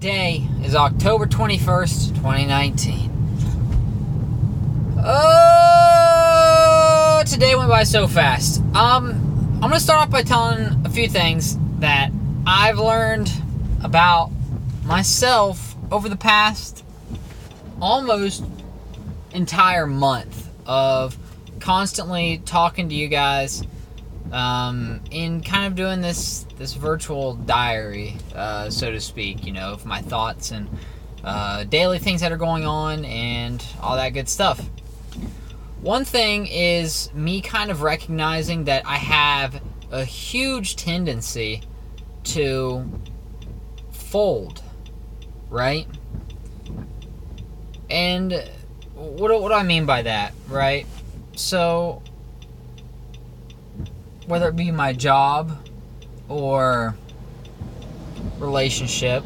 Today is October 21st, 2019. Oh, today went by so fast. I'm going to start off by telling a few things that I've learned about myself over the past almost entire month of constantly talking to you guys in kind of doing this virtual diary, so to speak, of my thoughts and daily things that are going on and all that good stuff. One thing is me kind of recognizing that I have a huge tendency to fold, right? And what do I mean by that, right? So, whether it be my job or relationship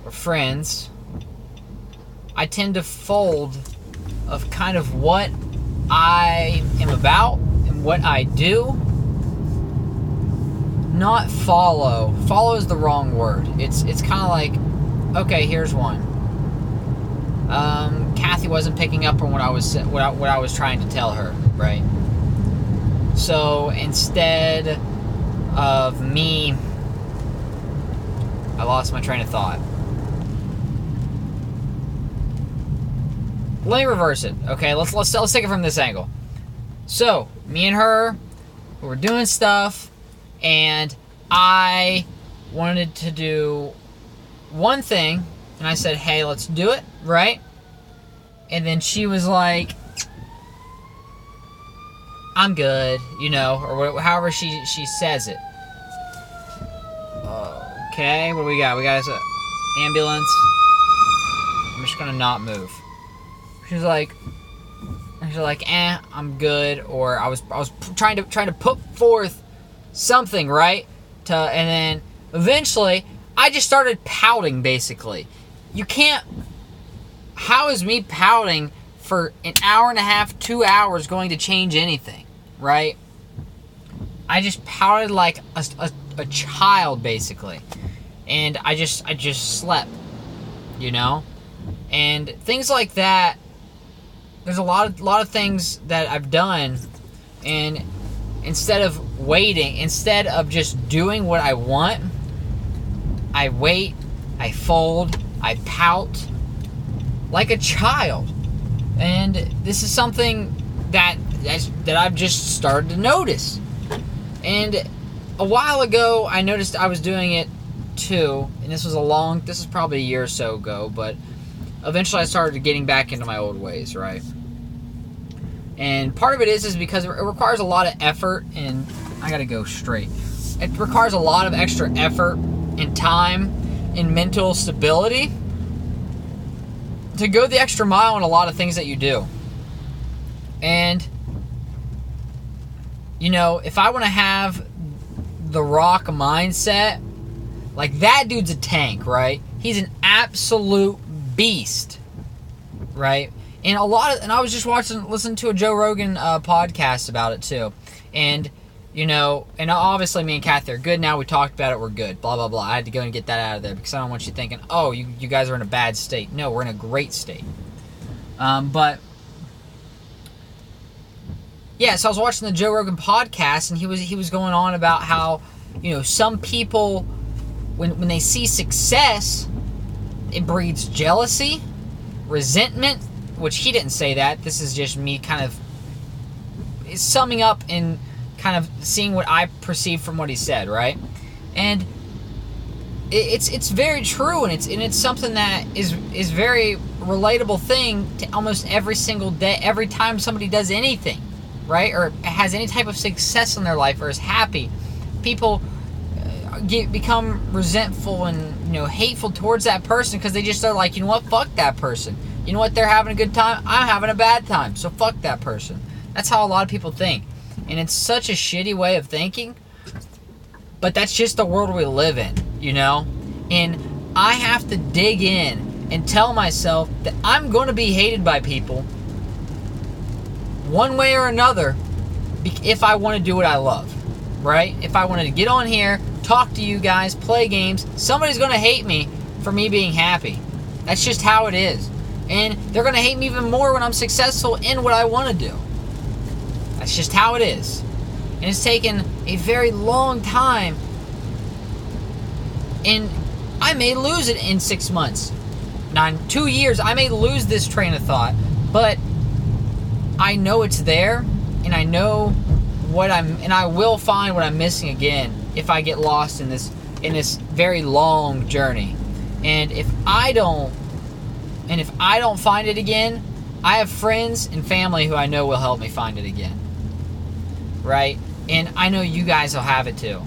or friends, I tend to fold of kind of what I am about and what I do. Not follow. Follow is the wrong word. It's kind of like, okay, here's one. Kathy wasn't picking up on what I was trying to tell her, right? So instead of me, I lost my train of thought. Let me reverse it. Okay, let's take it from this angle. So me and her, we were doing stuff, and I wanted to do one thing, and I said, "Hey, let's do it," right? And then she was like, "I'm good," or however she says it. Okay, what do we got? We got an ambulance. I'm just gonna not move. She's like, I'm good, or I was trying to put forth something, right? And then eventually I just started pouting. Basically, you can't. How is me pouting for an hour and a half, 2 hours going to change anything, right? I just pouted like a child, basically, and I just slept, and things like that. There's a lot of things that I've done, and instead of just doing what I want, I wait, I fold, I pout like a child. And this is something that I've just started to notice. And a while ago, I noticed I was doing it too, and this is probably a year or so ago, but eventually I started getting back into my old ways, right? And part of it is because it requires a lot of effort, and I gotta go straight. It requires a lot of extra effort and time and mental stability to go the extra mile in a lot of things that you do. And, if I want to have the Rock mindset, like, that dude's a tank, right? He's an absolute beast, right? And I was just listening to a Joe Rogan podcast about it too. And, and obviously me and Kathy are good now. We talked about it. We're good. Blah, blah, blah. I had to go and get that out of there because I don't want you thinking, oh, you guys are in a bad state. No, we're in a great state. But, yeah, so I was watching the Joe Rogan podcast, and he was going on about how, some people, when they see success, it breeds jealousy, resentment, which he didn't say that. This is just me kind of summing up and kind of seeing what I perceive from what he said, right? And it's very true, and it's something that is very relatable thing to almost every single day, every time somebody does anything, right? Or has any type of success in their life or is happy. People become resentful and hateful towards that person because they just are like, you know what, fuck that person. You know what, they're having a good time, I'm having a bad time, so fuck that person. That's how a lot of people think, and it's such a shitty way of thinking, but that's just the world we live in, and I have to dig in and tell myself that I'm going to be hated by people one way or another if I want to do what I love. right? If I wanted to get on here, talk to you guys, play games, somebody's going to hate me for me being happy. That's just how it is. And they're going to hate me even more when I'm successful in what I want to do. That's just how it is. And it's taken a very long time. And I may lose it in 6 months. 2 years, I may lose this train of thought. But I know it's there. And I know and I will find what I'm missing again if I get lost in this very long journey. And if I don't find it again, I have friends and family who I know will help me find it again. Right? And I know you guys will have it too.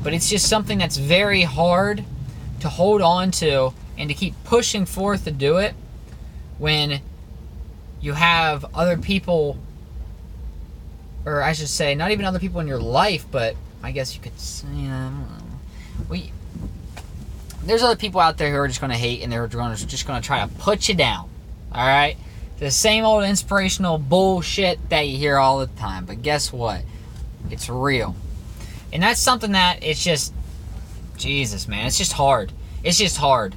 But it's just something that's very hard to hold on to and to keep pushing forth to do it when you have other people, or I should say, not even other people in your life, but I guess you could say, there's other people out there who are just going to hate, and they're just going to try to put you down. All right? The same old inspirational bullshit that you hear all the time. But guess what? It's real. And that's something that it's just, Jesus, man. It's just hard. It's just hard.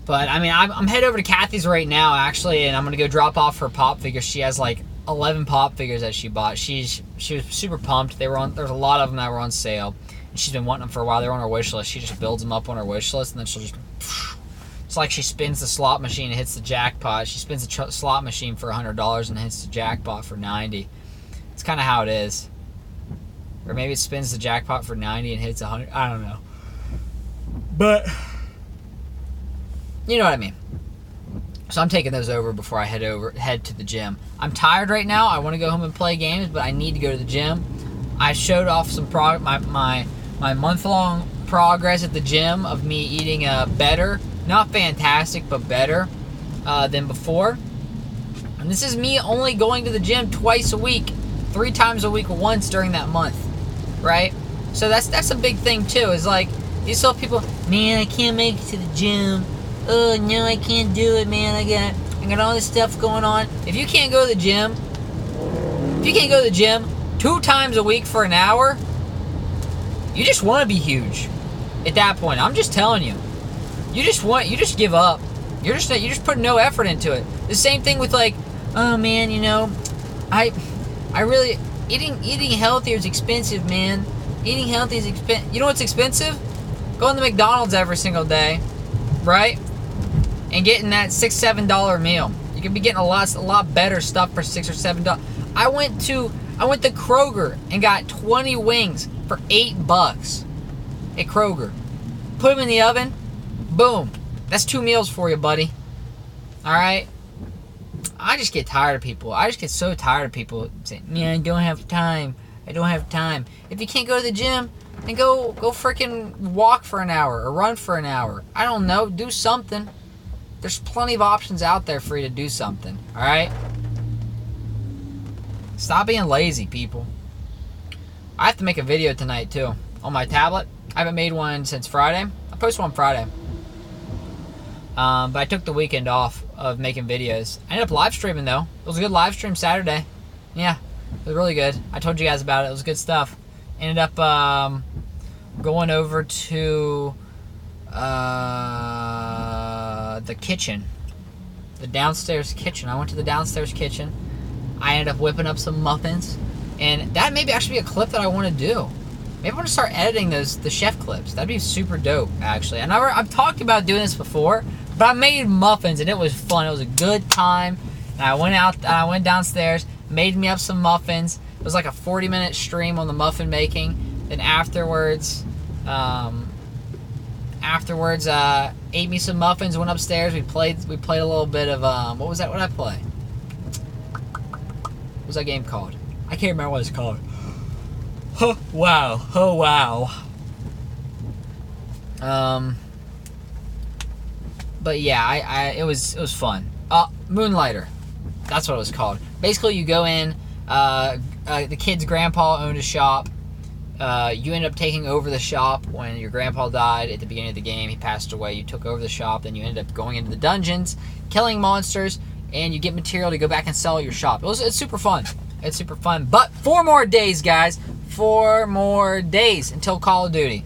But, I mean, I'm headed over to Kathy's right now, actually, and I'm going to go drop off her pop figures. She has, like, 11 pop figures that she bought. She was super pumped. There's a lot of them that were on sale. And she's been wanting them for a while. They're on her wish list. She just builds them up on her wish list, and then she'll just... It's like she spins the slot machine and hits the jackpot. She spins the slot machine for $100 and hits the jackpot for $90. It's kind of how it is. Or maybe it spins the jackpot for $90 and hits $100. I don't know. But... you know what I mean. So I'm taking those over before I head to the gym. I'm tired right now. I want to go home and play games, but I need to go to the gym. I showed off some my month-long progress at the gym of me eating better, not fantastic, but better than before. And this is me only going to the gym twice a week, 3 times a week, once during that month, right? So that's a big thing too. Is like you saw people, man, I can't make it to the gym. Oh, no, I can't do it, man. I got all this stuff going on. If you can't go to the gym 2 times a week for an hour, you just want to be huge. At that point, I'm just telling you. You just give up. You're just putting no effort into it. The same thing with like, oh man, I really eating healthier is expensive, man. Eating healthy is expensive. You know what's expensive? Going to McDonald's every single day, right? And getting that $6-7 meal. You can be getting a lot better stuff for $6 or $7. I went to Kroger and got 20 wings for $8 at Kroger. Put them in the oven. Boom. That's 2 meals for you, buddy. All right. I just get tired of people. I just get so tired of people saying, "Man, I don't have time. I don't have time." If you can't go to the gym, then go freaking walk for an hour or run for an hour. I don't know. Do something. There's plenty of options out there for you to do something. All right? Stop being lazy, people. I have to make a video tonight, too, on my tablet. I haven't made one since Friday. I posted one Friday. But I took the weekend off of making videos. I ended up live streaming, though. It was a good live stream Saturday. Yeah, it was really good. I told you guys about it. It was good stuff. Ended up going over to the kitchen. The downstairs kitchen. I went to the downstairs kitchen. I ended up whipping up some muffins. And that may actually be a clip that I want to do. Maybe I want to start editing the chef clips. That'd be super dope, actually. And I've talked about doing this before, but I made muffins, and it was fun. It was a good time. And I went downstairs, made me up some muffins. It was like a 40-minute stream on the muffin making. Then afterwards, ate me some muffins, went upstairs. We played a little bit of, what was that? What did I play? What was that game called? I can't remember what it's called. Oh, wow. Oh, wow. But yeah, it was fun. Moonlighter. That's what it was called. Basically, you go in, the kid's grandpa owned a shop. You end up taking over the shop when your grandpa died at the beginning of the game. He passed away. You took over the shop. Then you ended up going into the dungeons, killing monsters, and you get material to go back and sell at your shop. It's super fun. It's super fun. But 4 more days, guys. 4 more days until Call of Duty.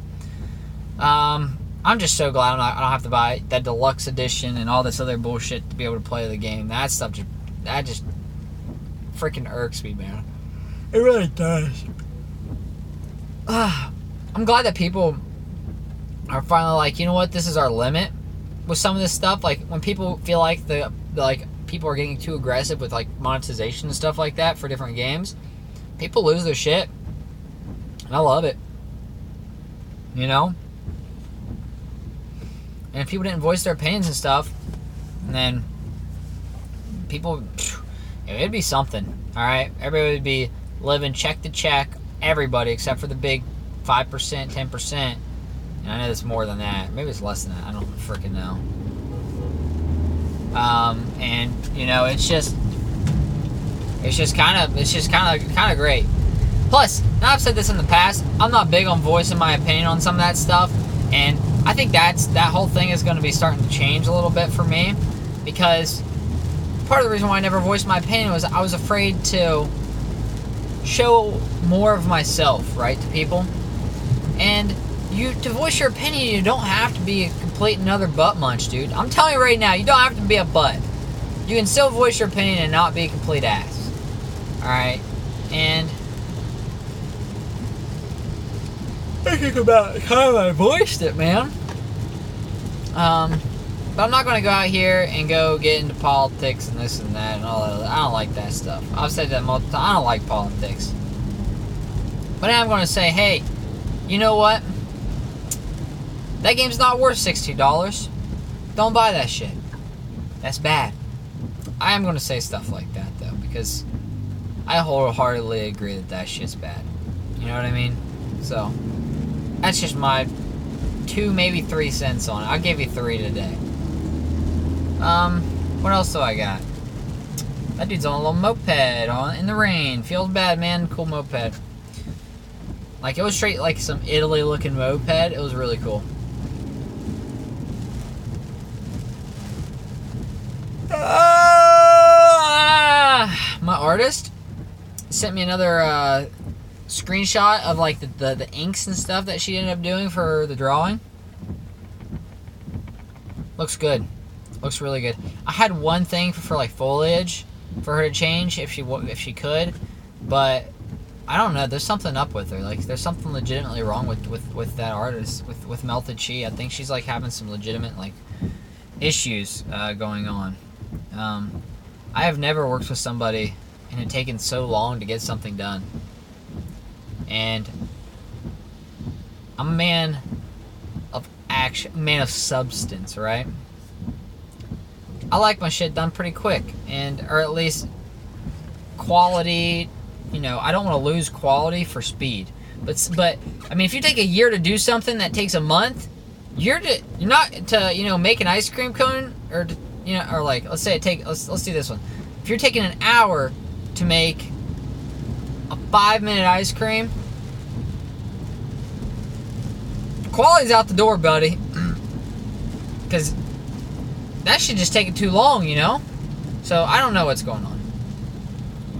I'm just so glad I don't have to buy that deluxe edition and all this other bullshit to be able to play the game. That stuff just freaking irks me, man. It really does. I'm glad that people are finally like, you know what, this is our limit with some of this stuff. Like when people feel like people are getting too aggressive with like monetization and stuff like that for different games, people lose their shit. And I love it. You know? And if people didn't voice their opinions and stuff, then people, it'd be something. Alright? Everybody would be living check to check. Everybody except for the big 5%, 10%. And I know it's more than that. Maybe it's less than that. I don't freaking know. And you know, it's just kind of great. Plus, now I've said this in the past, I'm not big on voicing my opinion on some of that stuff, and I think that whole thing is going to be starting to change a little bit for me, because part of the reason why I never voiced my opinion was I was afraid to show more of myself, right, to people. And to voice your opinion, you don't have to be a complete another butt munch, dude. I'm telling you right now, you don't have to be a butt. You can still voice your opinion and not be a complete ass. Alright? And I think about how I voiced it, man. But I'm not going to go out here and go get into politics and this and that and all that. I don't like that stuff. I've said that multiple times. I don't like politics. But I'm going to say, hey, you know what? That game's not worth $60. Don't buy that shit. That's bad. I am going to say stuff like that, though, because I wholeheartedly agree that shit's bad. You know what I mean? So, that's just my 2, maybe 3 cents on it. I'll give you 3 today. What else do I got? That dude's on a little moped in the rain. Feels bad, man. Cool moped. Like, it was straight like some Italy-looking moped. It was really cool. My artist sent me another screenshot of like the inks and stuff that she ended up doing for the drawing. Looks good. Looks really good. I had one thing for like foliage for her to change if she could, but I don't know. There's something up with her. Like there's something legitimately wrong with that artist with Melted Chi. I think she's like having some legitimate like issues going on. I have never worked with somebody and it taken so long to get something done. And I'm a man of action, man of substance, right? I like my shit done pretty quick, or at least quality. You know, I don't want to lose quality for speed. But I mean, if you take a year to do something that takes a month, you're not to make an ice cream cone or like let's say let's do this one. If you're taking an hour to make a 5-minute ice cream, quality's out the door, buddy. Because that should just take it too long, So I don't know what's going on.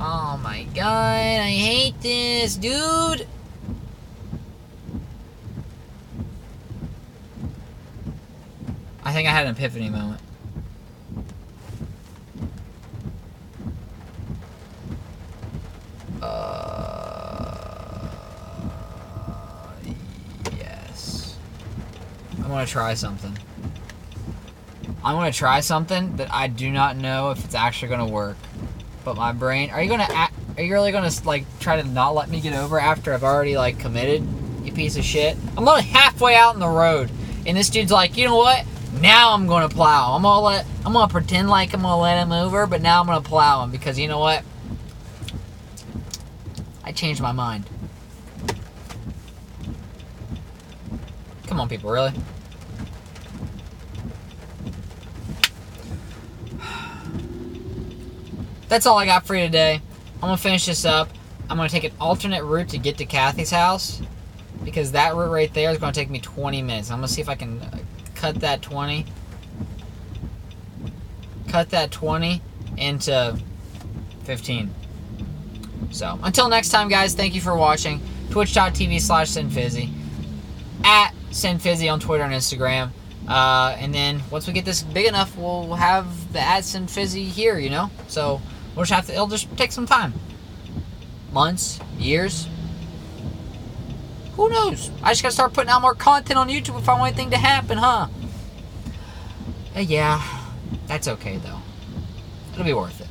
Oh my god, I hate this, dude. I think I had an epiphany moment. Yes. I want to try something. I want to try something that I do not know if it's actually going to work. But my brain... Are you really going to, like, try to not let me get over after I've already, like, committed, you piece of shit? I'm only halfway out in the road. And this dude's like, you know what? Now I'm going to plow. I'm going to pretend like I'm going to let him over, but now I'm going to plow him. Because you know what? I changed my mind. Come on, people, really? That's all I got for you today. I'm going to finish this up. I'm going to take an alternate route to get to Kathy's house. Because that route right there is going to take me 20 minutes. I'm going to see if I can cut that 20. Cut that 20 into 15. So, until next time, guys, thank you for watching. twitch.tv/SinFizzy, at SinFizzy on Twitter and Instagram. And then once we get this big enough, we'll have the at SinFizzy here, you know? So we'll just have to, it'll just take some time. Months, years. Who knows? I just gotta start putting out more content on YouTube if I want anything to happen, huh? Yeah, that's okay though. It'll be worth it.